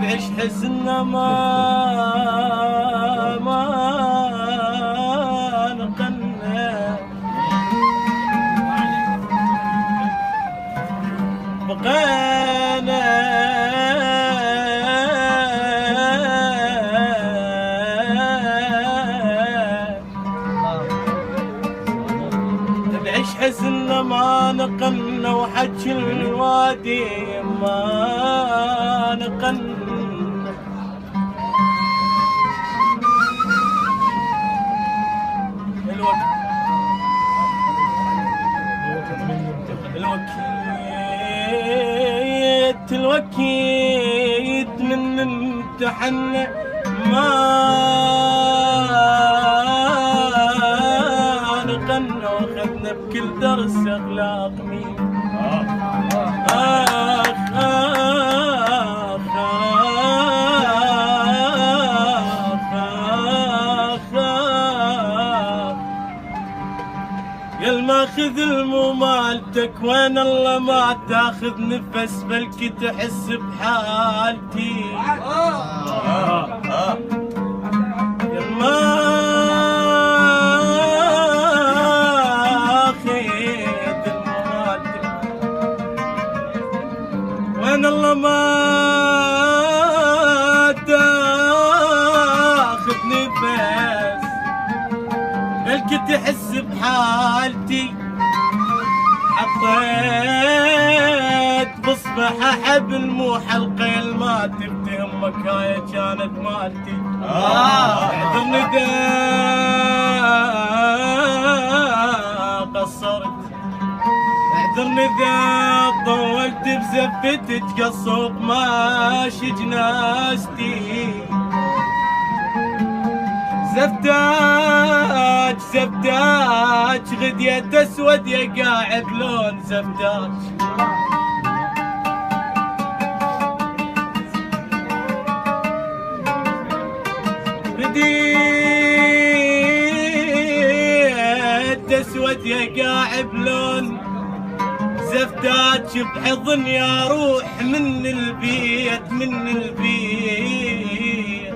بعيش حزننا ما نقلنا بقينا بعيش حزننا ما نقلنا وحج الوادي ما نقلنا الوكيت من امتحنا ما نقلنا واخذنا بكل درس اخلاق مين يا الماخذ الممالتك وين الله ما تاخذ نفس بلكي تحس بحالتي يا الماخذ الممالتك وين الله ما تاخذ نفس بلكي تحس بحالتي حطيت بصبحة حبل مو حلقة ما تفتهمك هاي كانت مالتي اعذرني دا قصرت اعذرني ذا طولت بزفتك قصوق ماشي جناستي زفتاج زفتاج غديت اسود يا قاعد لون زفتاج غديت اسود يا قاعد لون زفتاج بحضن يا روح من البيت من البيت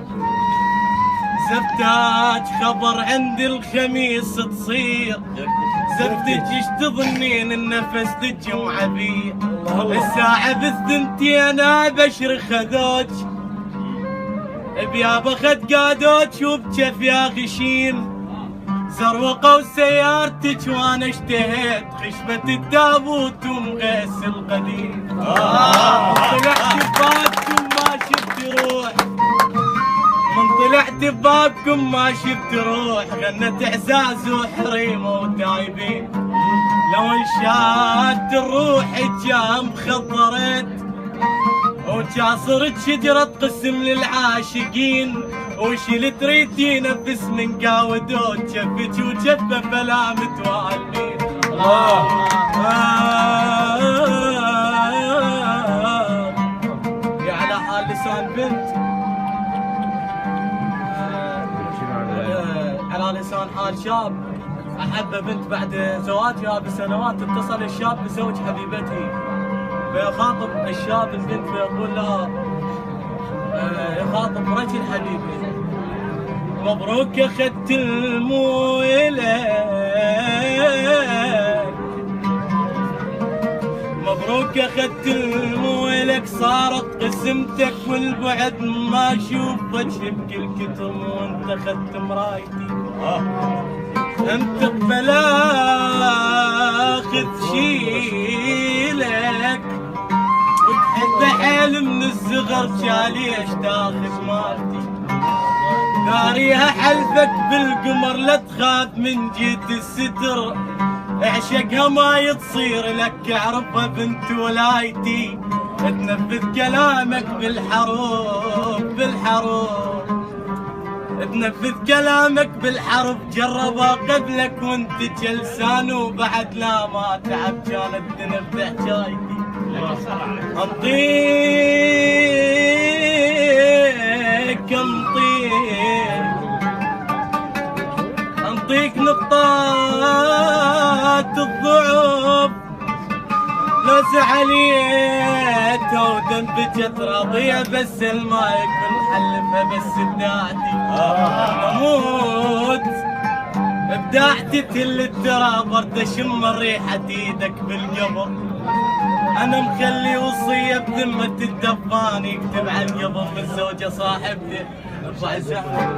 زفتاج خبر عند الخميس تصير زفتك ايش تظنين النفس تجم عبير الساعة بالثنتين ابشر خذوج بيابا خد قادوج وبجف يا غشيم زروقة وسيارتك وانا اشتهيت خشبة التابوت ومغيس القديم طلعت ببابكم ما شفت روح من طلعت ببابكم ما شفت روح غنت اعزاز وحريمه وتايبين لو انشات الروح جام خضرت وجاصرت شجرة قسم للعاشقين وش اللي تريدين نفس من قاودوت جفك وجفه فلا متوالين يا على حال لسان بنت على لسان حال شاب احب بنت بعد زواجها بسنوات اتصل الشاب بزوج حبيبته فيخاطب الشاب البنت فيقول لها يخاطب رجل حبيبي مبروك اخذت المويلك مبروك اخذت المويلك صارت قسمتك والبعد ما اشوفك بكل كتم وانت اخذت مرايتي انت بلا اخذ شيلك وتحب حيل من الصغر جاليش تاخذ مالتي داريها حلفك بالقمر لا تخاف من جيت الستر اعشقها ما يتصير لك اعرفها بنت ولايتي تنفذ كلامك بالحروف بالحروف تنفذ كلامك بالحرف جربها قبلك وانت جلسان وبعد لا ما تعب كانت تنفذ حكايتي انطيك انطيك نقطات الضعف لو زعليت الذنب جت راضية بس ما يكون حلفها بس بداعتي اموت بداعتي تل التراب برد اشم ريحة ايدك بالقبر. انا مخلي وصية بذمة الدفان يكتب على القبر من زوجة صاحبتي ارفع الزهر